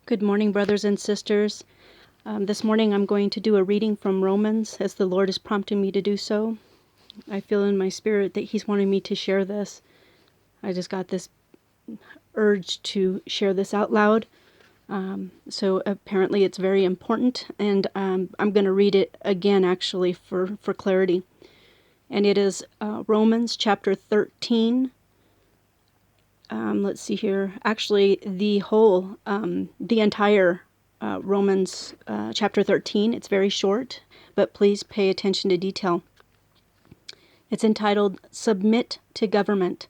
Good morning, brothers and sisters. This morning I'm going to do a reading from Romans as the Lord is prompting me to do so. I feel in my spirit that He's wanting me to share this. I just got this urge to share this out loud. So apparently it's very important, and I'm going to read it again actually for clarity. And it is Romans chapter 13. Let's see here. Actually, the entire Romans chapter 13. It's very short, but please pay attention to detail. It's entitled, Submit to Government.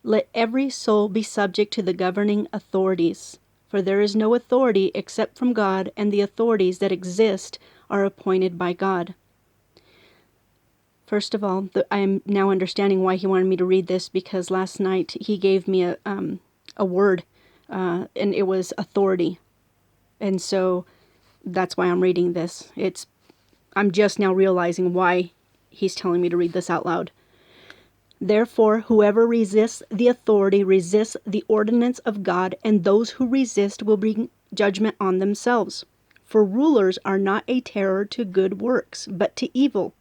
Let every soul be subject to the governing authorities, for there is no authority except from God, and the authorities that exist are appointed by God. First of all, I am now understanding why he wanted me to read this, because last night he gave me a word, and it was authority. And so that's why I'm reading this. I'm just now realizing why he's telling me to read this out loud. Therefore, whoever resists the authority resists the ordinance of God, and those who resist will bring judgment on themselves. For rulers are not a terror to good works, but to evil.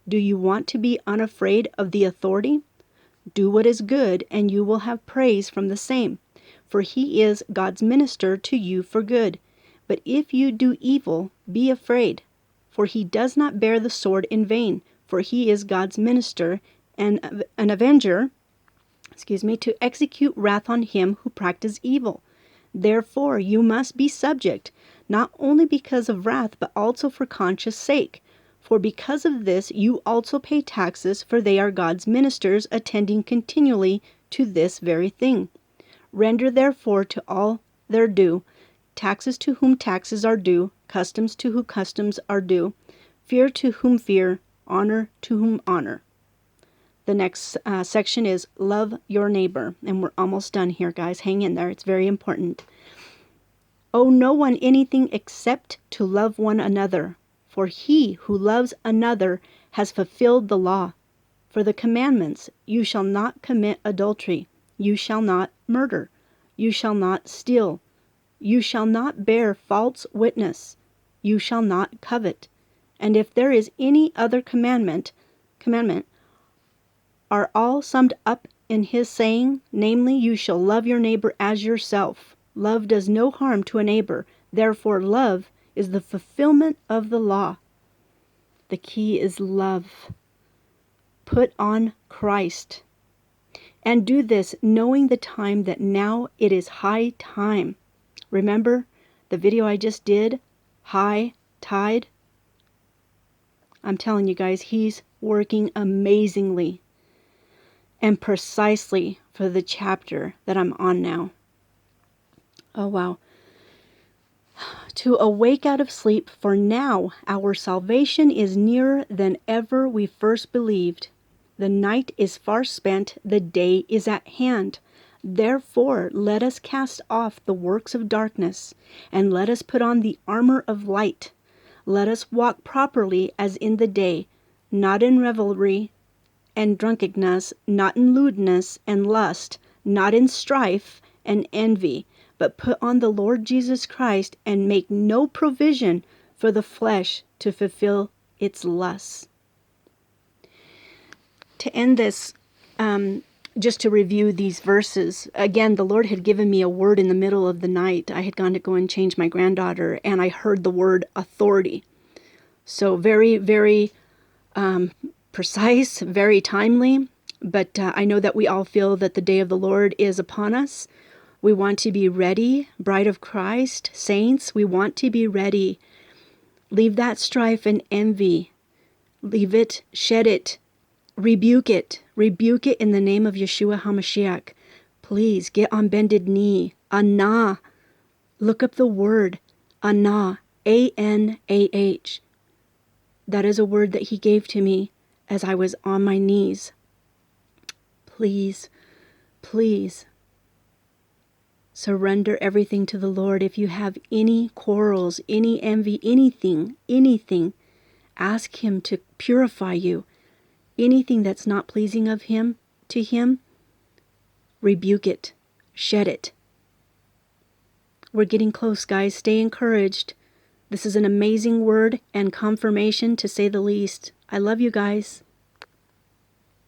Do you want to be unafraid of the authority? Do what is good, and you will have praise from the same, for he is God's minister to you for good. But if you do evil, be afraid, for he does not bear the sword in vain, for he is God's minister and an avenger, to execute wrath on him who practices evil. Therefore you must be subject, not only because of wrath, but also for conscience sake. For because of this you also pay taxes, for they are God's ministers, attending continually to this very thing. Render therefore to all their due, taxes to whom taxes are due, customs to whom customs are due, fear to whom fear, honor to whom honor. The next section is love your neighbor. And we're almost done here, guys. Hang in there. It's very important. Owe no one anything except to love one another. For he who loves another has fulfilled the law. For the commandments, you shall not commit adultery, you shall not murder, you shall not steal, you shall not bear false witness, you shall not covet. And if there is any other commandment, are all summed up in his saying, namely, you shall love your neighbor as yourself. Love does no harm to a neighbor, therefore love is the fulfillment of the law. The key is love. Put on Christ. And do this knowing the time that now it is high time. Remember the video I just did? High tide? I'm telling you guys, he's working amazingly and precisely for the chapter that I'm on now. Oh, wow. To awake out of sleep, for now our salvation is nearer than ever we first believed. The night is far spent, the day is at hand. Therefore let us cast off the works of darkness, and let us put on the armor of light. Let us walk properly as in the day, not in revelry and drunkenness, not in lewdness and lust, not in strife and envy, but put on the Lord Jesus Christ, and make no provision for the flesh to fulfill its lusts. To end this, just to review these verses, again, the Lord had given me a word in the middle of the night. I had gone to go and change my granddaughter, and I heard the word authority. So very, very precise, very timely, but I know that we all feel that the day of the Lord is upon us. We want to be ready, bride of Christ, saints, we want to be ready. Leave that strife and envy. Leave it, shed it, rebuke it in the name of Yeshua HaMashiach. Please get on bended knee. Anah. Look up the word. Anah. A-N-A-H. That is a word that he gave to me as I was on my knees. Please, please, surrender everything to the Lord. If you have any quarrels, any envy, anything, ask him to purify you. Anything that's not pleasing of him, to him, rebuke it, shed it. We're getting close, guys. Stay encouraged. This is an amazing word and confirmation, to say the least. I love you guys.